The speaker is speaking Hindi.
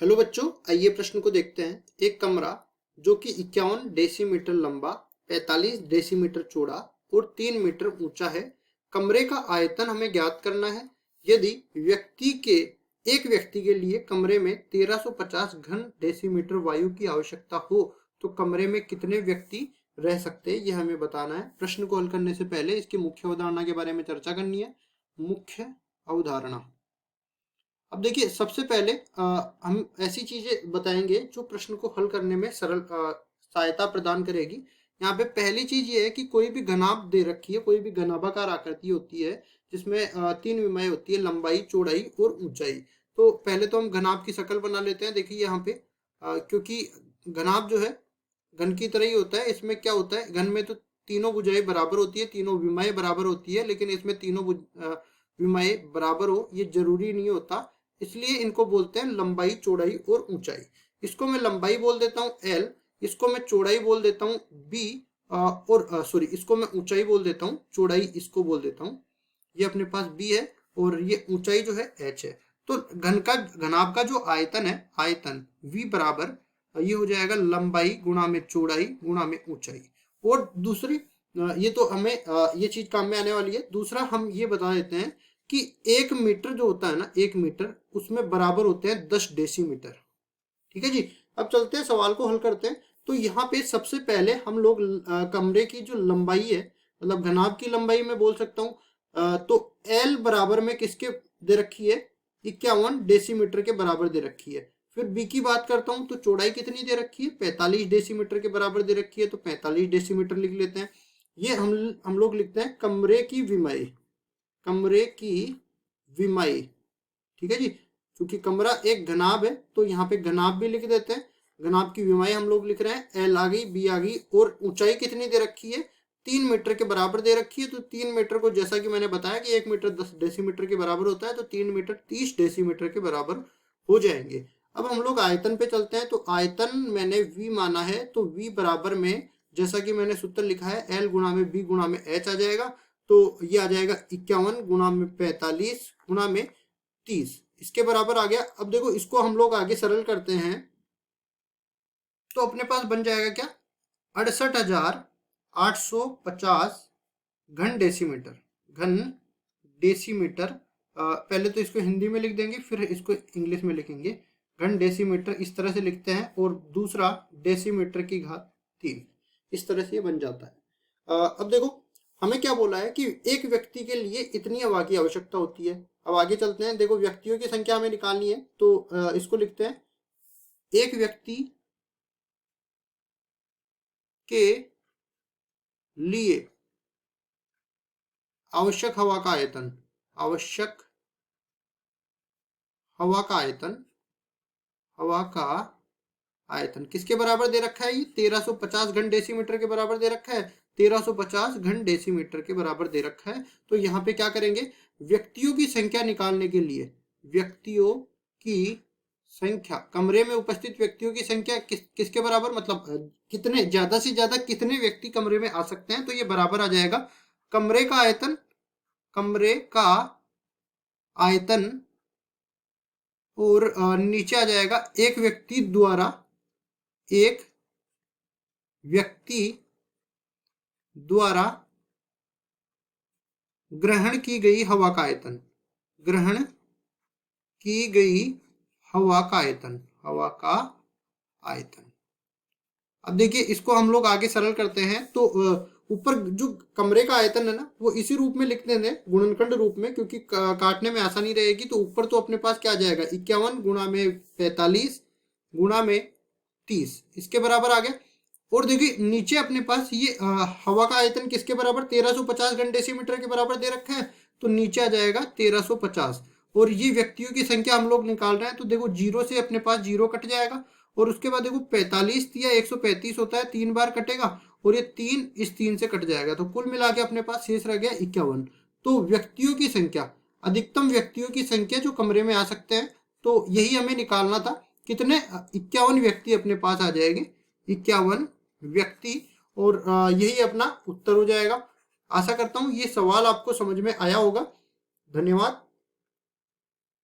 हेलो बच्चों, आइए प्रश्न को देखते हैं। एक कमरा जो कि 51 डेसीमीटर लंबा, 45 डेसीमीटर चौड़ा और 3 मीटर ऊंचा है। कमरे का आयतन हमें ज्ञात करना है। यदि एक व्यक्ति के लिए कमरे में 1350 घन डेसीमीटर वायु की आवश्यकता हो तो कमरे में कितने व्यक्ति रह सकते हैं, यह हमें बताना है। प्रश्न को हल करने से पहले इसकी मुख्य अवधारणा के बारे में चर्चा करनी है। मुख्य अवधारणा। अब देखिए, सबसे पहले हम ऐसी चीजें बताएंगे जो प्रश्न को हल करने में सरल सहायता प्रदान करेगी। यहाँ पे पहली चीज ये है कि कोई भी घनाभ दे रखी है, कोई भी घनाभाकार आकृति होती है जिसमें 3 विमाएं होती है, लंबाई, चौड़ाई और ऊंचाई। तो पहले तो हम घनाभ की शक्ल बना लेते हैं। देखिए यहाँ पे क्योंकि घनाभ जो है घन की तरह ही होता है। इसमें क्या होता है, घन में तो तीनों भुजाएं बराबर होती है, तीनों विमाएं बराबर होती है, लेकिन इसमें तीनों विमाएं बराबर हो ये जरूरी नहीं होता। इसलिए इनको बोलते हैं लंबाई, चौड़ाई और ऊंचाई। इसको मैं लंबाई बोल देता हूँ L, इसको मैं चौड़ाई बोल देता हूँ B, और सॉरी, इसको मैं ऊंचाई बोल देता हूँ, चौड़ाई इसको बोल देता हूँ। ये अपने पास B है और ये ऊंचाई जो है H है। तो घनाभ का जो आयतन है, आयतन V बराबर ये हो जाएगा लंबाई गुणा में चौड़ाई गुणा में ऊंचाई। और दूसरी ये तो हमें ये चीज काम में आने वाली है। दूसरा हम ये बता देते हैं कि 1 मीटर जो होता है ना, 1 मीटर उसमें बराबर होते हैं 10 डेसीमीटर। ठीक है जी। अब चलते हैं, सवाल को हल करते हैं। तो यहाँ पे सबसे पहले हम लोग कमरे की जो लंबाई है, मतलब घनाभ की लंबाई मैं बोल सकता हूँ, तो L बराबर में किसके दे रखी है, 51 डेसीमीटर के बराबर दे रखी है। फिर B की बात करता हूँ तो चौड़ाई कितनी दे रखी है, 45 डेसीमीटर के बराबर दे रखी है, तो 45 डेसीमीटर लिख लेते हैं। ये हम लोग लिखते हैं कमरे की विमाएं, कमरे की विमाएं। ठीक है जी। क्योंकि कमरा एक घनाभ है तो यहाँ पे घनाभ भी लिख देते हैं। घनाभ की विमाएं हम लोग लिख रहे हैं, L आ गई, B आ गई, और ऊंचाई कितनी दे रखी है, 3 मीटर के बराबर दे रखी है। तो 3 मीटर को, जैसा कि मैंने बताया कि 1 मीटर 10 डेसीमीटर के बराबर होता है, तो 3 मीटर 30 डेसीमीटर के बराबर हो जाएंगे। अब हम लोग आयतन पे चलते हैं। तो आयतन मैंने V माना है, तो V बराबर में, जैसा कि मैंने सूत्र लिखा है, L गुणा में B गुणा में H आ जाएगा। तो ये आ जाएगा 51 गुणा में 45 गुणा में 30, इसके बराबर आ गया। अब देखो, इसको हम लोग आगे सरल करते हैं तो अपने पास बन जाएगा क्या, 68,850 घन डेसीमीटर। घन डेसीमीटर, पहले तो इसको हिंदी में लिख देंगे फिर इसको इंग्लिश में लिखेंगे। घन डेसीमीटर इस तरह से लिखते हैं, और दूसरा डेसीमीटर की घात 3, इस तरह से ये बन जाता है। अब देखो, हमें क्या बोला है कि एक व्यक्ति के लिए इतनी हवा की आवश्यकता होती है। अब आगे चलते हैं। देखो, व्यक्तियों की संख्या हमें निकालनी है, तो इसको लिखते हैं एक व्यक्ति के लिए आवश्यक हवा का आयतन, आवश्यक हवा का आयतन, हवा का आयतन किसके बराबर दे रखा है, ये 1350 घन डेसीमीटर के बराबर दे रखा है। 1350 घन डेसीमीटर के बराबर दे रखा है। तो यहाँ पे क्या करेंगे, व्यक्तियों की संख्या निकालने के लिए, व्यक्तियों की संख्या, कमरे में उपस्थित व्यक्तियों की संख्या किसके बराबर, मतलब कितने, ज्यादा से ज्यादा कितने व्यक्ति कमरे में आ सकते हैं, तो ये बराबर आ जाएगा कमरे का आयतन, कमरे का आयतन, और नीचे आ जाएगा एक व्यक्ति द्वारा, एक व्यक्ति द्वारा ग्रहण की गई हवा का आयतन, ग्रहण की गई हवा का आयतन, हवा का आयतन। अब देखिए, इसको हम लोग आगे सरल करते हैं। तो ऊपर जो कमरे का आयतन है ना, वो इसी रूप में लिख देंगे, गुणनखंड रूप में, क्योंकि काटने में आसानी रहेगी। तो ऊपर तो अपने पास क्या आ जाएगा, 51 गुणा में 45 गुणा में 30, इसके बराबर आ गया। और देखिए, नीचे अपने पास ये हवा का आयतन किसके बराबर, 1350 घन डेसीमीटर के बराबर दे रखा है। तो नीचे आ जाएगा 1350, और ये व्यक्तियों की संख्या हम लोग निकाल रहे हैं। तो देखो, जीरो से अपने पास जीरो कट जाएगा, और उसके बाद देखो 45 या 135 होता है, 3 बार कटेगा, और ये 3 इस 3 से कट जाएगा। तो कुल मिला के अपने पास शेष रह गया 51। तो व्यक्तियों की संख्या, अधिकतम व्यक्तियों की संख्या जो कमरे में आ सकते हैं, तो यही हमें निकालना था। कितने, 51 व्यक्ति अपने पास आ जाएंगे, 51 व्यक्ति, और यही अपना उत्तर हो जाएगा। आशा करता हूँ ये सवाल आपको समझ में आया होगा। धन्यवाद।